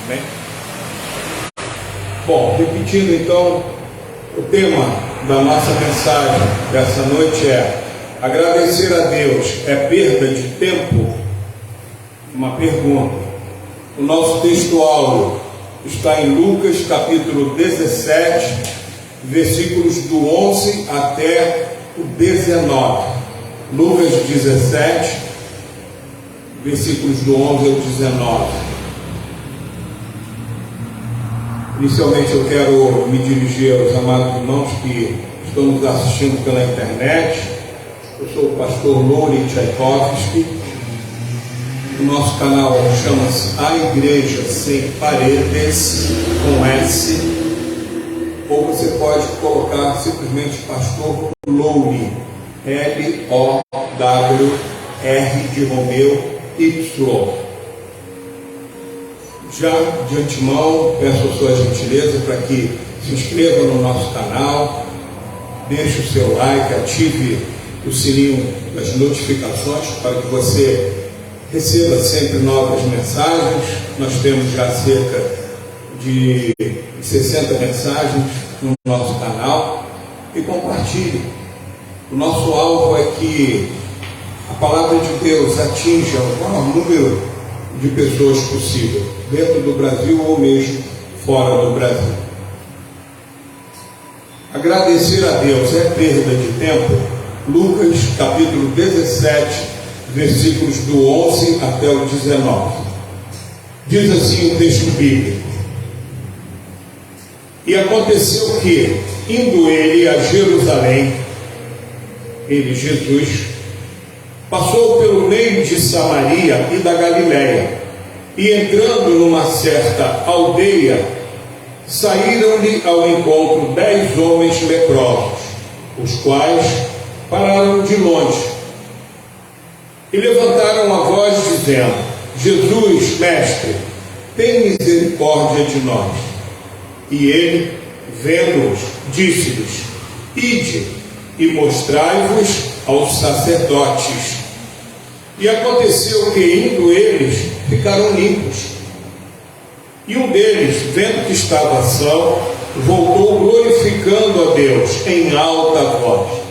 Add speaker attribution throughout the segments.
Speaker 1: Amém? Bom, repetindo então, o tema da nossa mensagem dessa noite é: agradecer a Deus é perda de tempo? Uma pergunta. O nosso texto áureo está em Lucas capítulo 17, versículos do 11 até o 19. Lucas 17, versículos do 11 ao 19. Inicialmente eu quero me dirigir aos amados irmãos que estão nos assistindo pela internet. Eu sou o pastor Louri Tchaikovsky. O nosso canal chama-se A Igreja Sem Paredes, com S, ou você pode colocar simplesmente Pastor Louri, L-O-W-R de Romeu, Y. Já de antemão, peço a sua gentileza para que se inscreva no nosso canal, deixe o seu like, ative o sininho das notificações para que você receba sempre novas mensagens. Nós temos já cerca de 60 mensagens no nosso canal, e compartilhe. O nosso alvo é que a palavra de Deus atinja o maior número de pessoas possível, dentro do Brasil ou mesmo fora do Brasil. Agradecer a Deus é perda de tempo? Lucas capítulo 17, versículos do 11 até o 19. Diz assim o texto bíblico: E aconteceu que, indo ele a Jerusalém, ele, Jesus, passou pelo meio de Samaria e da Galiléia, e entrando numa certa aldeia, saíram-lhe ao encontro 10 homens leprosos, os quais pararam de longe e levantaram a voz dizendo: Jesus, mestre, tem misericórdia de nós. E ele, vendo-os, disse-lhes: Ide e mostrai-vos aos sacerdotes. E aconteceu que, indo eles, ficaram limpos. E um deles, vendo que estava são, voltou glorificando a Deus em alta voz,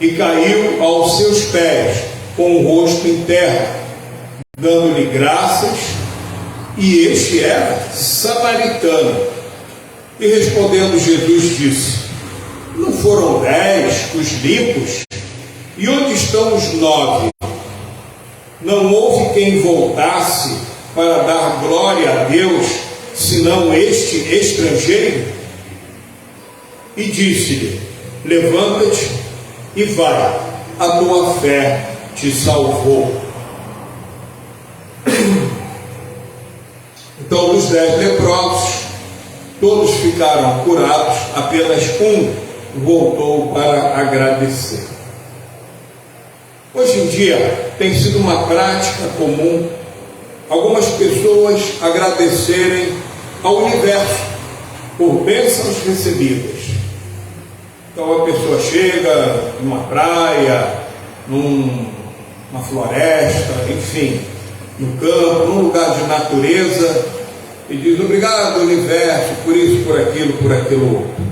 Speaker 1: e caiu aos seus pés com o rosto em terra, dando-lhe graças. E este era samaritano. E respondendo Jesus disse: Não foram 10 os limpos? E onde estão os 9? Não houve quem voltasse para dar glória a Deus, senão este estrangeiro? E disse-lhe: Levanta-te e vai, a tua fé te salvou. Então, dos 10 leprosos, todos ficaram curados, apenas um voltou para agradecer. Hoje em dia tem sido uma prática comum algumas pessoas agradecerem ao universo por bênçãos recebidas. Então a pessoa chega numa praia, numa floresta, enfim, no campo, num lugar de natureza, e diz: obrigado, universo, por isso, por aquilo outro.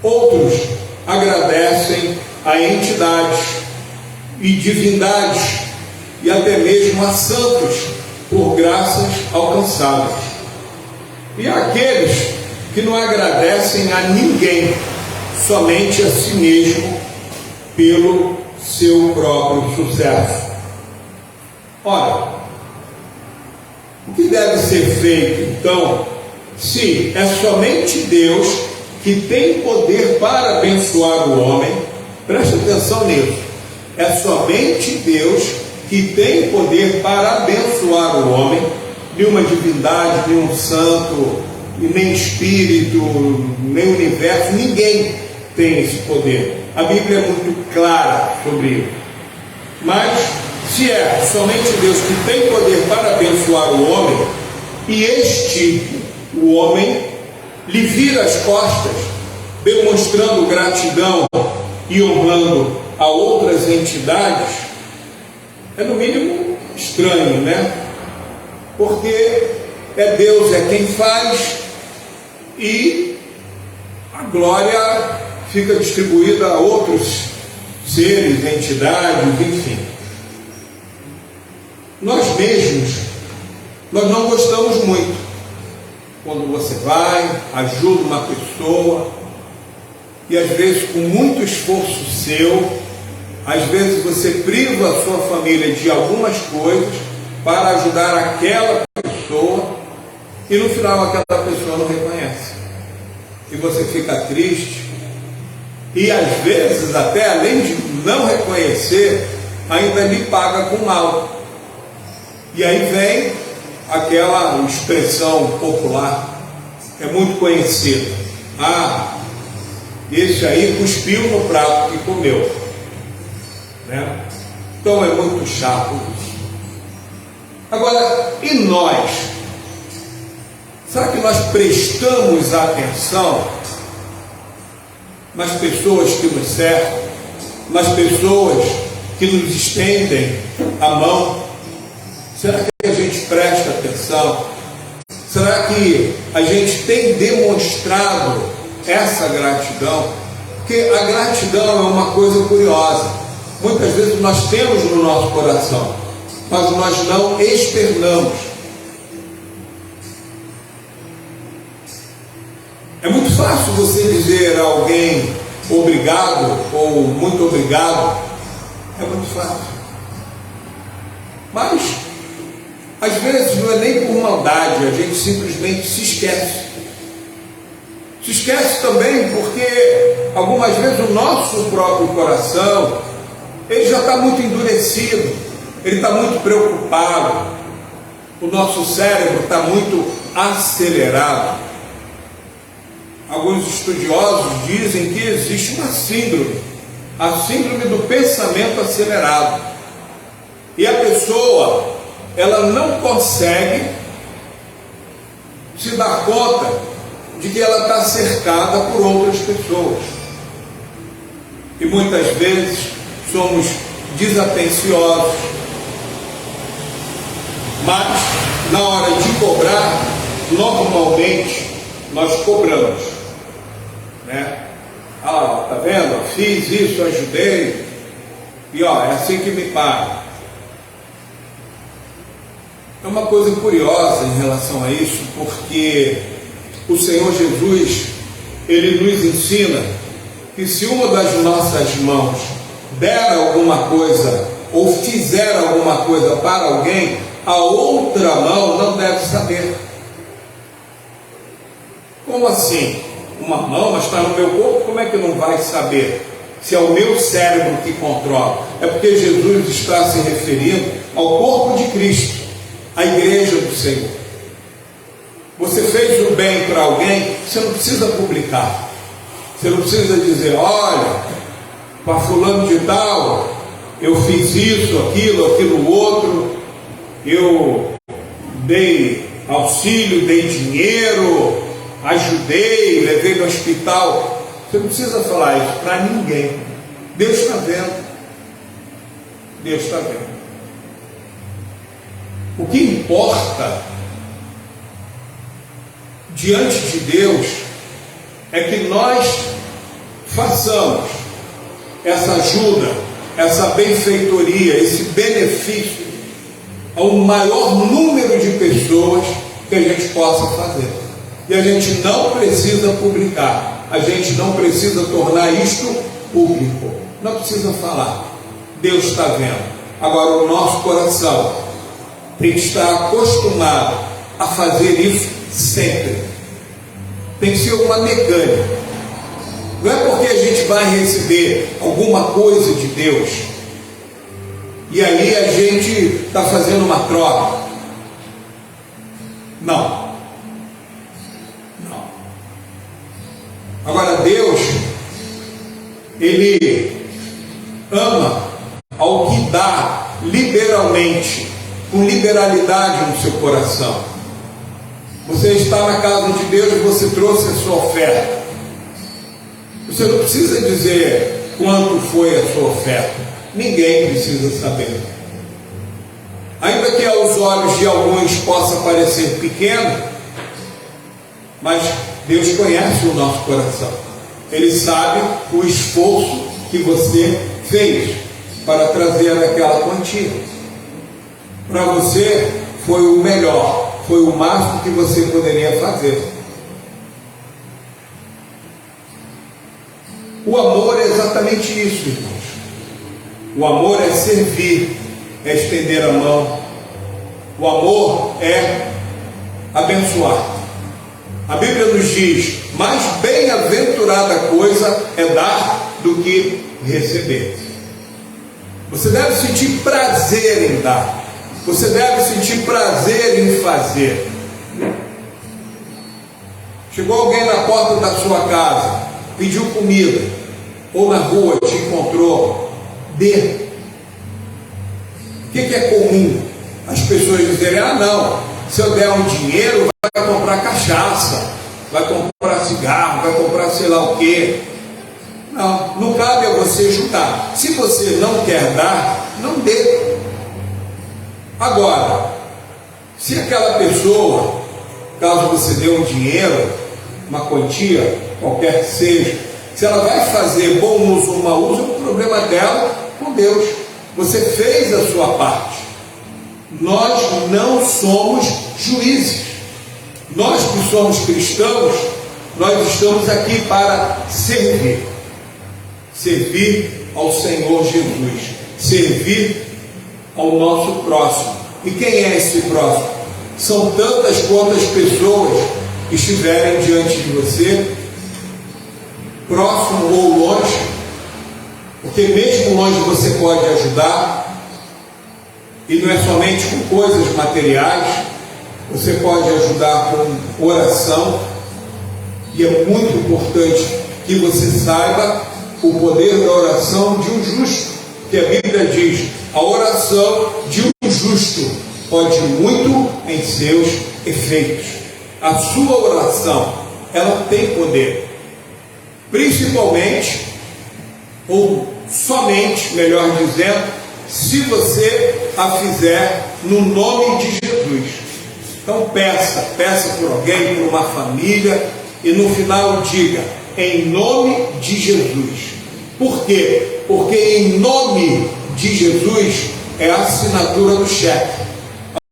Speaker 1: Outros agradecem a entidades e divindades, e até mesmo a santos, por graças alcançadas. E há aqueles que não agradecem a ninguém, somente a si mesmo, pelo seu próprio sucesso. Ora, o que deve ser feito então, se é somente Deus que tem poder para abençoar o homem? Preste atenção nisso. É somente Deus que tem poder para abençoar o homem, nenhuma divindade, nenhum santo, nem espírito, nem universo, ninguém tem esse poder. A Bíblia é muito clara sobre isso. Mas se é somente Deus que tem poder para abençoar o homem, e o homem, lhe vira as costas, demonstrando gratidão e honrando a outras entidades, é no mínimo estranho, né? Porque Deus é quem faz, e a glória fica distribuída a outros seres, entidades, enfim. Nós mesmos, nós não gostamos muito quando você vai, ajuda uma pessoa, e às vezes com muito esforço seu, às vezes você priva a sua família de algumas coisas para ajudar aquela pessoa, e no final aquela pessoa não reconhece, e você fica triste, e às vezes até além de não reconhecer, ainda lhe paga com mal. E aí vem aquela expressão popular, é muito conhecida: ah, esse aí cuspiu no prato que comeu, né? Então é muito chato isso. Agora, e nós? Será que nós prestamos atenção nas pessoas que nos cercam, nas pessoas que nos estendem a mão? Será que a gente presta atenção? Será que a gente tem demonstrado essa gratidão? Porque a gratidão é uma coisa curiosa. Muitas vezes nós temos no nosso coração, mas nós não externamos. É muito fácil você dizer a alguém obrigado ou muito obrigado. É muito fácil. Mas às vezes não é nem por maldade, a gente simplesmente se esquece. Se esquece também porque algumas vezes o nosso próprio coração, ele já está muito endurecido, ele está muito preocupado, o nosso cérebro está muito acelerado. Alguns estudiosos dizem que existe uma síndrome, a síndrome do pensamento acelerado, e a pessoa, ela não consegue se dar conta de que ela está cercada por outras pessoas, e muitas vezes somos desatenciosos, mas na hora de cobrar, normalmente nós cobramos, né? Ah, tá vendo? Fiz isso, ajudei, e ó, é assim que me paga. É uma coisa curiosa em relação a isso, porque o Senhor Jesus, Ele nos ensina que se uma das nossas mãos der alguma coisa, ou fizer alguma coisa para alguém, a outra mão não deve saber. Como assim? Uma mão, mas está no meu corpo, como é que não vai saber? Se é o meu cérebro que controla. É porque Jesus está se referindo ao corpo de Cristo, a igreja do Senhor. Você fez o bem para alguém, você não precisa publicar. Você não precisa dizer, olha, para fulano de tal, eu fiz isso, aquilo outro, eu dei auxílio, dei dinheiro, ajudei, levei no hospital. Você não precisa falar isso para ninguém. Deus está vendo. Deus está vendo. O que importa diante de Deus é que nós façamos essa ajuda, essa benfeitoria, esse benefício ao maior número de pessoas que a gente possa fazer. E a gente não precisa publicar, a gente não precisa tornar isto público, não precisa falar. Deus está vendo. Agora o nosso coração tem que estar acostumado a fazer isso sempre. Tem que ser uma mecânica. Não é porque a gente vai receber alguma coisa de Deus e aí a gente está fazendo uma troca. Não. Não. Agora Deus, Ele ama ao que dá liberalmente, com liberalidade no seu coração. Você está na casa de Deus e você trouxe a sua oferta. Você não precisa dizer quanto foi a sua oferta. Ninguém precisa saber. Ainda ainda que aos olhos de alguns possa parecer pequeno, mas Deus conhece o nosso coração. Ele sabe o esforço que você fez para trazer aquela quantia. Para você foi o melhor, foi o máximo que você poderia fazer. O amor é exatamente isso, irmãos. O amor é servir, é estender a mão. O amor é abençoar. A Bíblia nos diz: mais bem-aventurada coisa é dar do que receber. Você deve sentir prazer em dar. Você deve sentir prazer em fazer. Chegou alguém na porta da sua casa, pediu comida, ou na rua te encontrou, dê. O que é comum? As pessoas dizerem: ah, não, se eu der um dinheiro, vai comprar cachaça, vai comprar cigarro, vai comprar sei lá o quê. Não, não cabe a você ajudar. Se você não quer dar, não dê. Agora, se aquela pessoa, caso você dê um dinheiro, uma quantia, qualquer que seja, se ela vai fazer bom uso ou mau uso, é o problema dela com Deus. Você fez a sua parte. Nós não somos juízes. Nós que somos cristãos, nós estamos aqui para servir. Servir ao Senhor Jesus. Servir ao nosso próximo. E quem é esse próximo? São tantas quantas pessoas que estiverem diante de você, próximo ou longe, porque mesmo longe você pode ajudar, e não é somente com coisas materiais, você pode ajudar com oração, e é muito importante que você saiba o poder da oração de um justo, que a Bíblia diz: a oração de um justo pode muito em seus efeitos. A sua oração, ela tem poder, principalmente, ou somente, melhor dizendo, se você a fizer no nome de Jesus. Então peça por alguém, por uma família, e no final diga: em nome de Jesus. Por quê? Porque em nome de Jesus é a assinatura do cheque.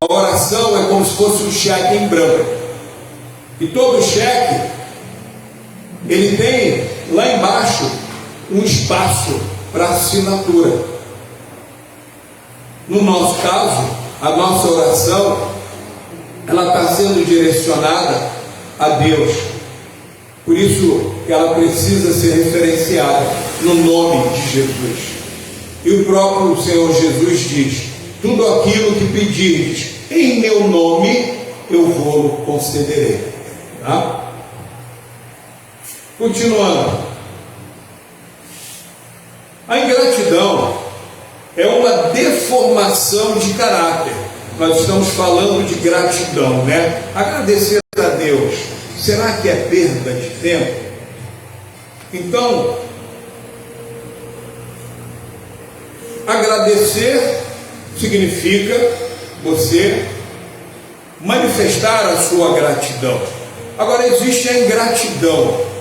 Speaker 1: A oração é como se fosse um cheque em branco. E todo cheque, ele tem lá embaixo um espaço para assinatura. No nosso caso, a nossa oração, ela está sendo direcionada a Deus. Por isso que ela precisa ser referenciada no nome de Jesus. E o próprio Senhor Jesus diz: tudo aquilo que pedirdes em meu nome, eu vou concederei. Tá? Continuando. A ingratidão é uma deformação de caráter. Nós estamos falando de gratidão, né? Agradecer a Deus, será que é perda de tempo? Então, agradecer significa você manifestar a sua gratidão. Agora, existe a ingratidão.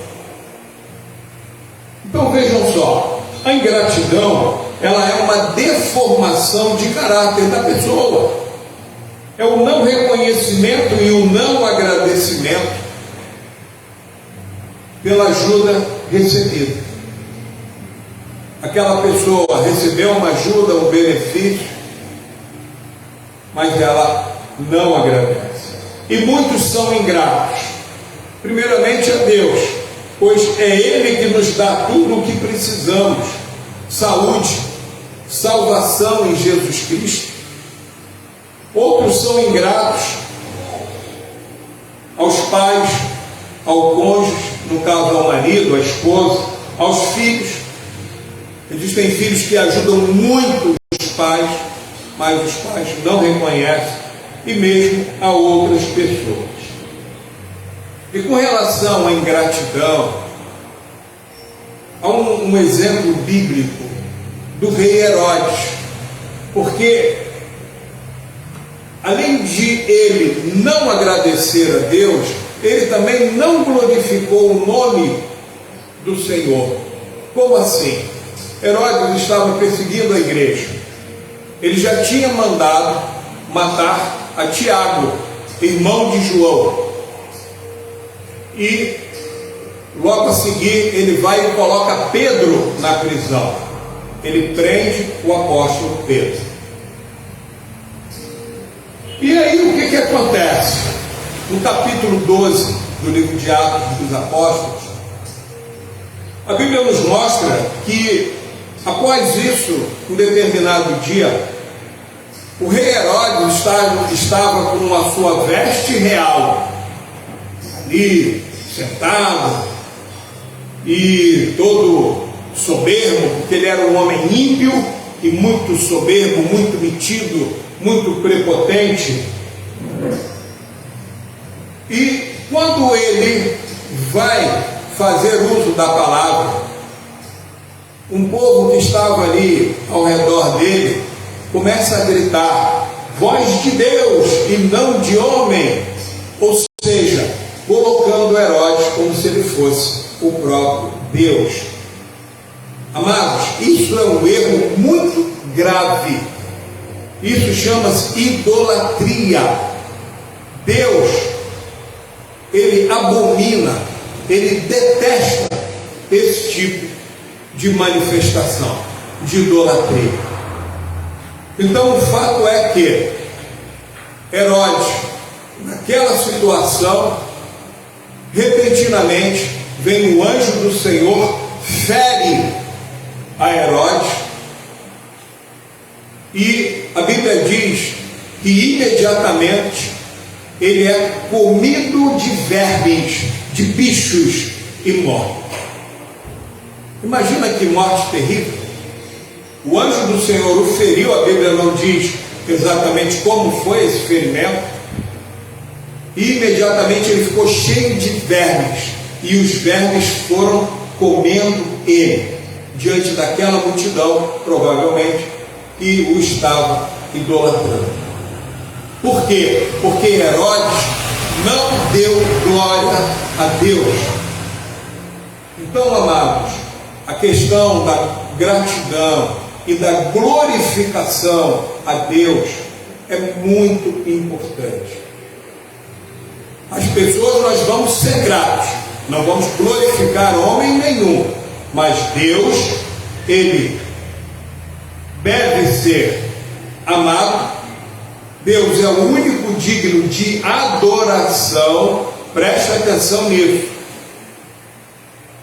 Speaker 1: Então vejam só, a ingratidão, ela é uma deformação de caráter da pessoa. É o não reconhecimento e o não agradecimento pela ajuda recebida. Aquela pessoa recebeu uma ajuda, um benefício, mas ela não agradece. E muitos são ingratos. Primeiramente a Deus, pois é Ele que nos dá tudo o que precisamos: saúde, salvação em Jesus Cristo. Outros são ingratos aos pais, ao cônjuge, no caso ao marido, à esposa, aos filhos. Existem filhos que ajudam muito os pais, mas os pais não reconhecem, e mesmo a outras pessoas. E com relação à ingratidão, há um exemplo bíblico do rei Herodes, porque além de ele não agradecer a Deus, ele também não glorificou o nome do Senhor. Como assim? Herodes estava perseguindo a igreja. Ele já tinha mandado matar a Tiago, irmão de João. E logo a seguir ele vai e coloca Pedro na prisão. Ele prende o apóstolo Pedro. E aí o que acontece? No capítulo 12 do livro de Atos dos Apóstolos, a Bíblia nos mostra que após isso, um determinado dia, o rei Herodes estava com a sua veste real, ali, sentado, e todo soberbo, porque ele era um homem ímpio e muito soberbo, muito metido, muito prepotente. E quando ele vai fazer uso da palavra, um povo que estava ali ao redor dele começa a gritar: voz de Deus e não de homem, ou seja, colocando Herodes como se ele fosse o próprio Deus. Amados, isso é um erro muito grave. Isso chama-se idolatria. Deus, ele abomina, ele detesta esse tipo de manifestação de idolatria. Então o fato é que Herodes, naquela situação, repentinamente vem o anjo do Senhor, fere a Herodes, e a Bíblia diz que imediatamente ele é comido de vermes, de bichos, e morre. Imagina que morte terrível. O anjo do Senhor o feriu, a Bíblia não diz exatamente como foi esse ferimento, e imediatamente ele ficou cheio de vermes, e os vermes foram comendo ele, diante daquela multidão, provavelmente, que o estava idolatrando. Por quê? Porque Herodes não deu glória a Deus. Então, amados, a questão da gratidão e da glorificação a Deus é muito importante. As pessoas, nós vamos ser gratos, não vamos glorificar homem nenhum, mas Deus, ele deve ser amado. Deus é o único digno de adoração, preste atenção nisso,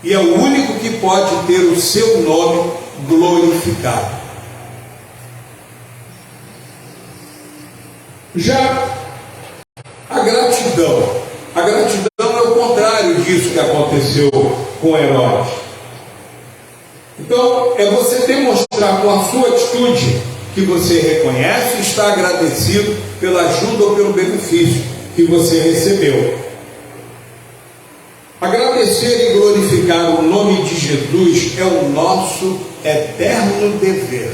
Speaker 1: e é o único que pode ter o seu nome glorificado. Já a gratidão é o contrário disso que aconteceu com Herodes. Então, é você demonstrar com a sua atitude que você reconhece e está agradecido pela ajuda ou pelo benefício que você recebeu. Agradecer e glorificar o nome de Jesus é o nosso eterno dever.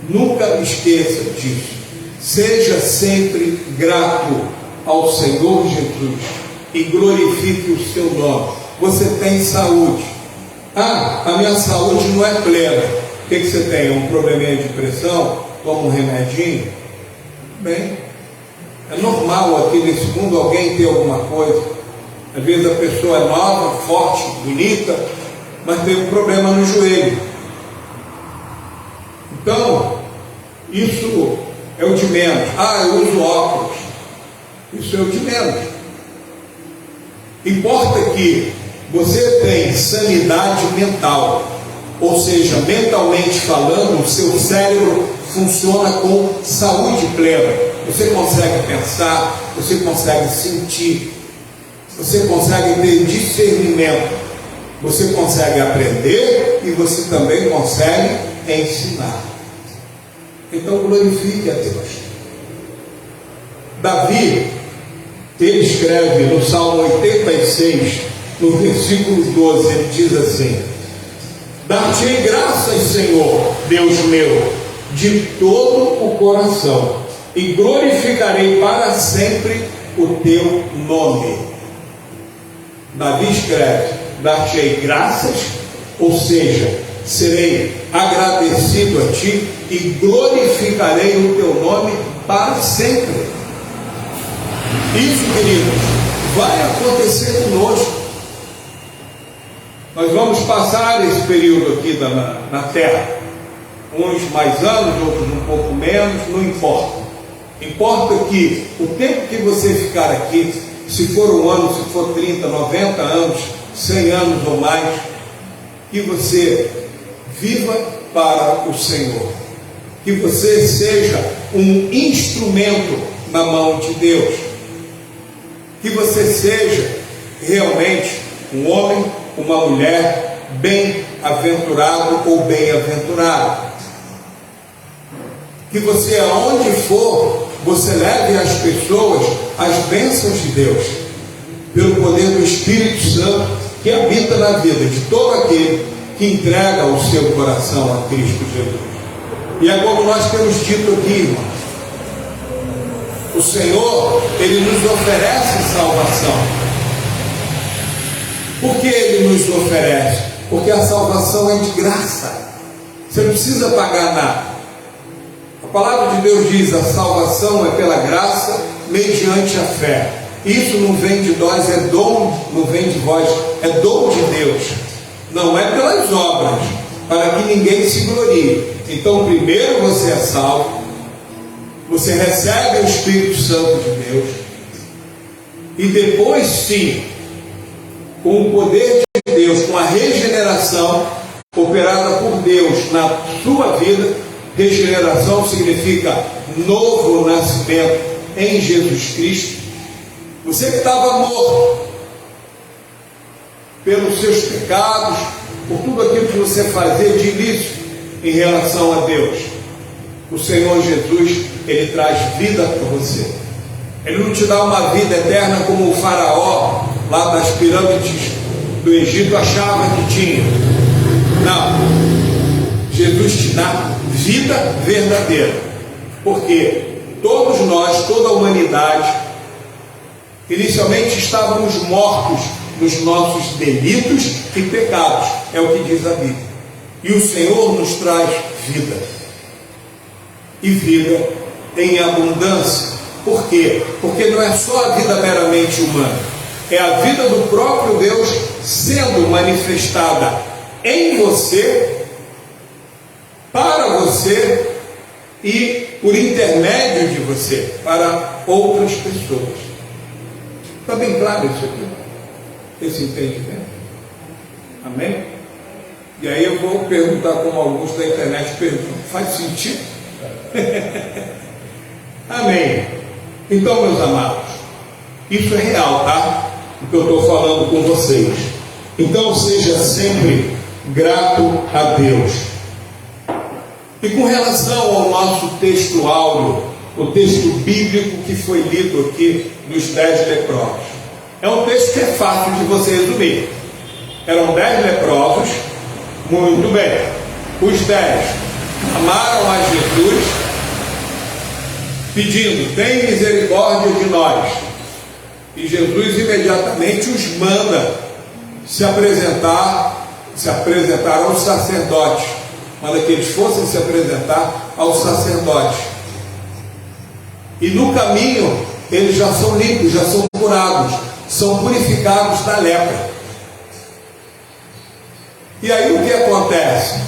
Speaker 1: Nunca esqueça disso. Seja sempre grato ao Senhor Jesus e glorifique o seu nome. Você tem saúde. A minha saúde não é plena. O que você tem? Um probleminha de pressão? Toma um remedinho? Bem, é normal aqui nesse mundo alguém ter alguma coisa. Às vezes a pessoa é nova, forte, bonita, mas tem um problema no joelho. Então, isso é o de menos. Eu uso óculos. Isso é o de menos. Importa que você tem sanidade mental, ou seja, mentalmente falando, o seu cérebro funciona com saúde plena. Você consegue pensar, você consegue sentir, você consegue ter discernimento, você consegue aprender e você também consegue ensinar. Então glorifique a Deus. Davi, ele escreve no Salmo 86, no versículo 12, ele diz assim: dar-te-ei graças, Senhor, Deus meu, de todo o coração, e glorificarei para sempre o teu nome. Davi escreve: dar-te-ei graças, ou seja, serei agradecido a ti e glorificarei o teu nome para sempre. Isso, queridos, vai acontecer conosco. Nós vamos passar esse período aqui na terra, uns mais anos, outros um pouco menos, não importa. Importa que o tempo que você ficar aqui, se for um ano, se for 30, 90 anos, 100 anos ou mais, que você viva para o Senhor, que você seja um instrumento na mão de Deus, que você seja realmente um homem, uma mulher bem-aventurado ou bem-aventurada, que você, aonde for, você leve às pessoas as bênçãos de Deus, pelo poder do Espírito Santo que habita na vida de todo aquele que entrega o seu coração a Cristo Jesus. E é como nós temos dito aqui, irmãos, o Senhor, Ele nos oferece salvação. Por que Ele nos oferece? Porque a salvação é de graça, você não precisa pagar nada. A palavra de Deus diz: a salvação é pela graça, mediante a fé. Isso não vem de nós, é dom, não vem de vós, é dom de Deus. Não é pelas obras, para que ninguém se glorie. Então, primeiro você é salvo, você recebe o Espírito Santo de Deus, e depois sim, com o poder de Deus, com a regeneração operada por Deus na sua vida. Regeneração significa novo nascimento em Jesus Cristo. Você que estava morto pelos seus pecados, por tudo aquilo que você fazia de ilícito em relação a Deus, o Senhor Jesus, Ele traz vida para você. Ele não te dá uma vida eterna como o faraó lá das pirâmides do Egito achava que tinha. Não. Jesus te dá vida verdadeira, porque todos nós, toda a humanidade, inicialmente estávamos mortos nos nossos delitos e pecados, é o que diz a Bíblia, e o Senhor nos traz vida, e vida em abundância. Por quê? Porque não é só a vida meramente humana, é a vida do próprio Deus sendo manifestada em você, para você e por intermédio de você, para outras pessoas. Está bem claro isso aqui? Esse entendimento? Amém? E aí eu vou perguntar, como alguns da internet perguntam: faz sentido? Amém? Então, meus amados, isso é real, tá? O que eu estou falando com vocês. Então, seja sempre grato a Deus. E com relação ao nosso texto áureo, o texto bíblico que foi lido aqui dos 10 leprosos, é um texto que é fácil de você resumir. Eram 10 leprosos, muito bem. Os 10 amaram a Jesus, pedindo: tem misericórdia de nós. E Jesus imediatamente os manda se apresentar aos sacerdotes. Manda que eles fossem se apresentar aos sacerdotes. E no caminho, eles já são limpos, já são curados, são purificados da lepra. E aí o que acontece?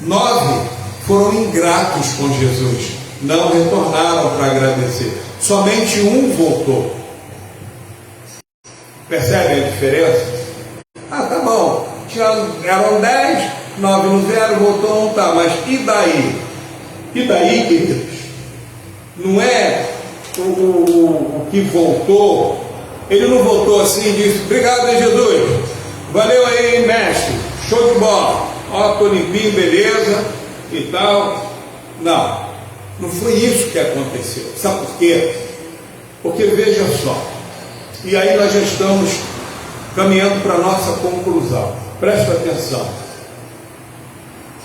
Speaker 1: 9 foram ingratos com Jesus, não retornaram para agradecer. Somente um voltou. Percebem a diferença? Ah, tá bom, eram 10, 9 não vieram, voltou, não tá, mas e daí? E daí, queridos? Não é o que voltou, ele não voltou assim e disse: obrigado, Jesus, valeu aí, mestre, show de bola, ó, tô limpinho, beleza e tal. Não, não foi isso que aconteceu. Sabe por quê? Porque veja só, e aí nós já estamos caminhando para a nossa conclusão. Presta atenção.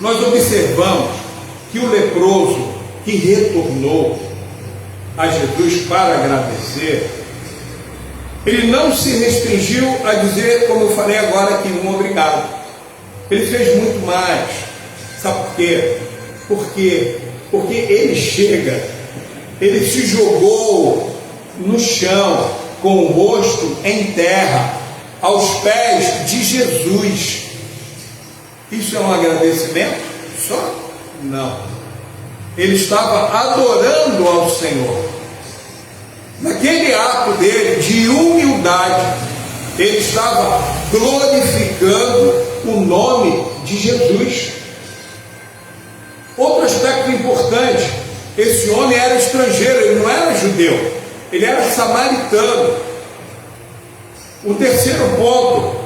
Speaker 1: Nós observamos que o leproso que retornou a Jesus para agradecer, ele não se restringiu a dizer, como eu falei agora aqui, um obrigado. Ele fez muito mais. Sabe por quê? Porque ele chega, ele se jogou no chão, com o rosto em terra, aos pés de Jesus. Isso é um agradecimento só? Não. Ele estava adorando ao Senhor. Naquele ato dele de humildade, ele estava glorificando o nome de Jesus. Outro aspecto importante: esse homem era estrangeiro, ele não era judeu, ele era samaritano. O terceiro ponto: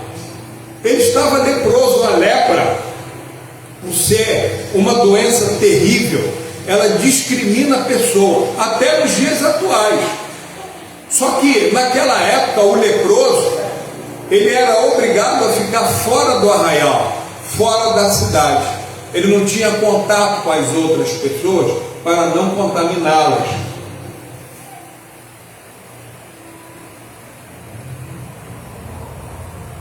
Speaker 1: ele estava leproso. A lepra, por ser uma doença terrível, ela discrimina a pessoa, até nos dias atuais. Só que naquela época o leproso, ele era obrigado a ficar fora do arraial, fora da cidade. Ele não tinha contato com as outras pessoas para não contaminá-las.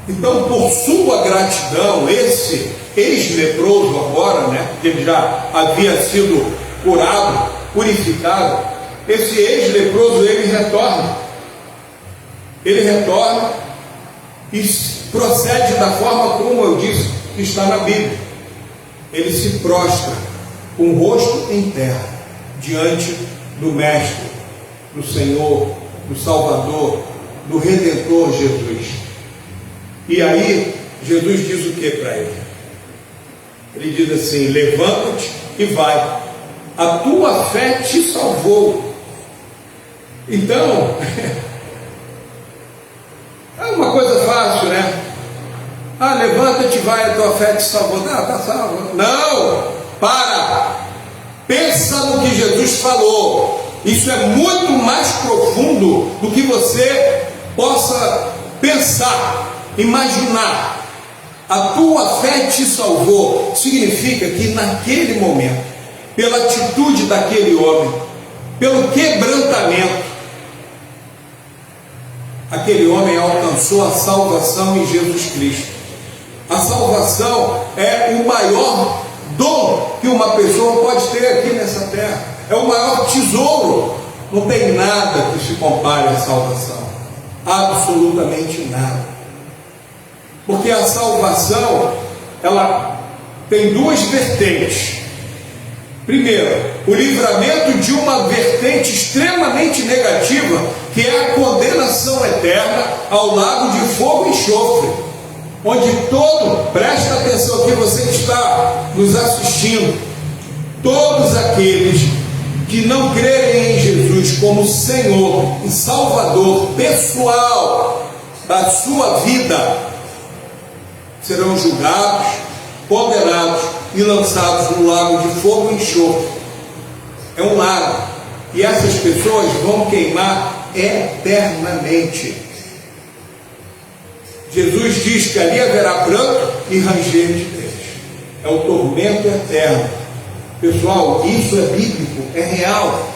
Speaker 1: Então, por sua gratidão, esse ex-leproso agora, porque ele já havia sido curado, purificado, esse ex-leproso, ele retorna e procede da forma como eu disse, que está na Bíblia. Ele se prostra com o rosto em terra, diante do Mestre, do Senhor, do Salvador, do Redentor Jesus. E aí, Jesus diz o que para ele? Ele diz assim: levanta-te e vai, a tua fé te salvou. Então, é uma coisa fácil, levanta-te e vai, a tua fé te salvou. Está salvo. Não, pensa no que Jesus falou. Isso é muito mais profundo do que você possa pensar, imaginar. A tua fé te salvou significa que naquele momento, pela atitude daquele homem, pelo quebrantamento, aquele homem alcançou a salvação em Jesus Cristo. A salvação é o maior dom que uma pessoa pode ter aqui nessa terra. É o maior tesouro. Não tem nada que se compare à salvação. Absolutamente nada. Porque a salvação, ela tem duas vertentes. Primeiro, o livramento de uma vertente extremamente negativa, que é a condenação eterna ao lago de fogo e enxofre, onde presta atenção que você que está nos assistindo, todos aqueles que não crerem em Jesus como Senhor e Salvador pessoal da sua vida, serão julgados, condenados e lançados no lago de fogo e enxofre. É um lago, e essas pessoas vão queimar eternamente. Jesus diz que ali haverá pranto e ranger de dentes. É o tormento eterno. Pessoal, isso é bíblico, é real.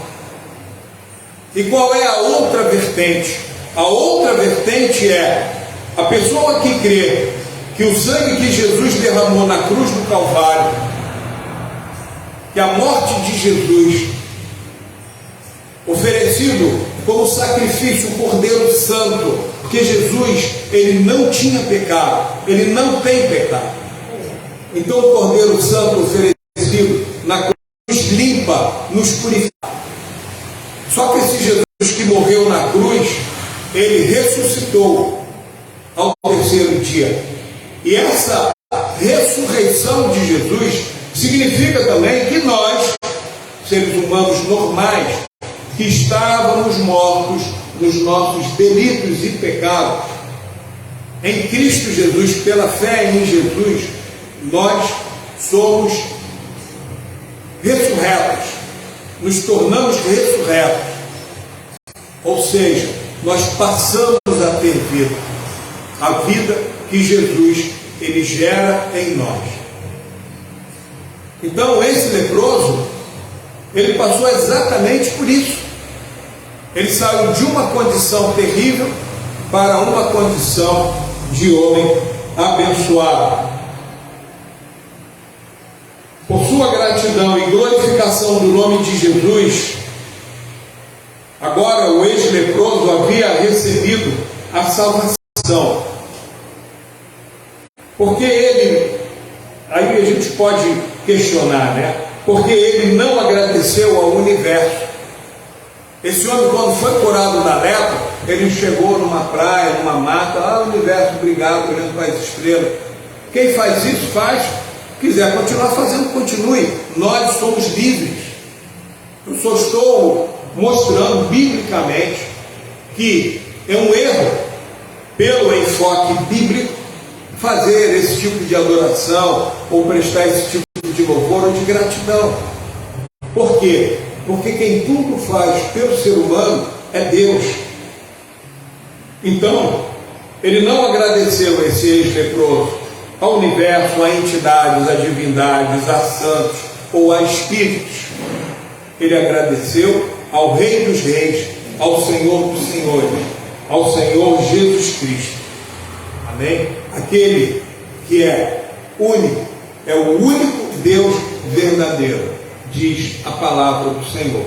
Speaker 1: E qual é a outra vertente? A outra vertente é a pessoa que crê que o sangue que Jesus derramou na cruz do Calvário, que a morte de Jesus, oferecido como sacrifício, o Cordeiro Santo, porque Jesus, ele não tinha pecado, ele não tem pecado. Então o Cordeiro Santo oferecido na cruz nos limpa, nos purifica. Só que esse Jesus que morreu na cruz, ele ressuscitou ao terceiro dia. E essa ressurreição de Jesus significa também que nós, seres humanos normais, que estávamos mortos nos nossos delitos e pecados, em Cristo Jesus, pela fé em Jesus, nós somos ressurretos, nos tornamos ressurretos, ou seja, nós passamos a ter vida, a vida que Jesus, ele gera em nós. Então esse leproso, Ele passou exatamente por isso. Ele saiu de uma condição terrível para uma condição de homem abençoado. Por sua gratidão e glorificação do nome de Jesus, agora o ex-leproso havia recebido a salvação. Porque ele, aí a gente pode questionar, né? Porque ele não agradeceu ao universo. Esse homem, quando foi curado da lepra, ele chegou numa praia, numa mata, universo, obrigado, olhando para as estrelas. Quem faz isso, faz. Quiser continuar fazendo, continue. Nós somos livres. Eu só estou mostrando biblicamente que é um erro, pelo enfoque bíblico, fazer esse tipo de adoração ou prestar esse tipo de louvor ou de gratidão. Por quê? Porque quem tudo faz pelo ser humano é Deus. Então, ele não agradeceu a esse ex-leproso, ao universo, a entidades, a divindades, a santos ou a espíritos. Ele agradeceu ao Rei dos Reis, ao Senhor dos Senhores, ao Senhor Jesus Cristo. Amém? Aquele que é único, é o único Deus verdadeiro, diz a palavra do Senhor.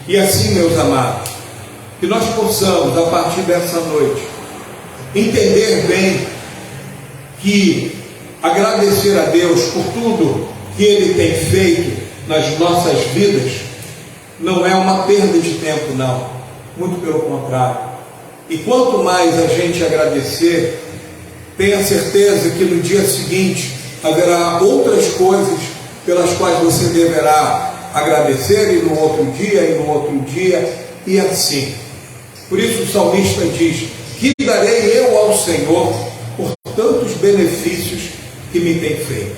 Speaker 1: E assim, meus amados, que nós possamos, a partir dessa noite, entender bem que agradecer a Deus por tudo que Ele tem feito nas nossas vidas não é uma perda de tempo, não. Muito pelo contrário. E quanto mais a gente agradecer, tenha certeza que no dia seguinte haverá outras coisas pelas quais você deverá agradecer, e no outro dia, e no outro dia, e assim. Por isso o salmista diz: que darei eu ao Senhor por tantos benefícios que me tem feito,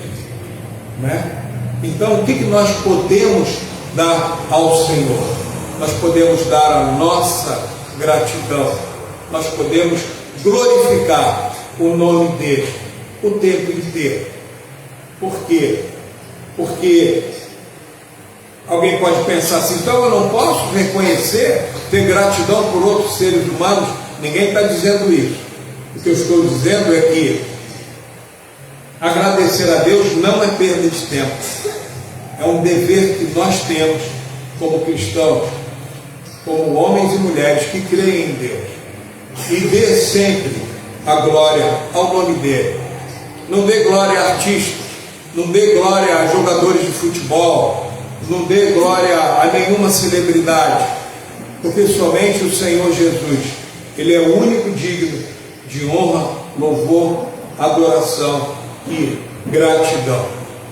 Speaker 1: né? Então, o que nós podemos dar ao Senhor? Nós podemos dar a nossa gratidão, nós podemos glorificar o nome dele o tempo inteiro. Por quê? Porque alguém pode pensar assim: então eu não posso reconhecer, ter gratidão por outros seres humanos. Ninguém está dizendo isso. O que eu estou dizendo é que agradecer a Deus não é perda de tempo. É um dever que nós temos como cristãos, como homens e mulheres que creem em Deus. E dê sempre a glória ao nome dele. Não dê glória a artistas, não dê glória a jogadores de futebol, não dê glória a nenhuma celebridade, porque somente o Senhor Jesus, Ele é o único digno de honra, louvor, adoração e gratidão.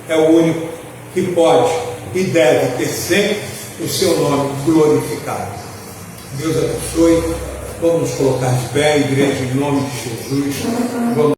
Speaker 1: É o único que pode e deve ter sempre o seu nome glorificado. Deus abençoe. Vamos nos colocar de pé, igreja, em nome de Jesus. Vamos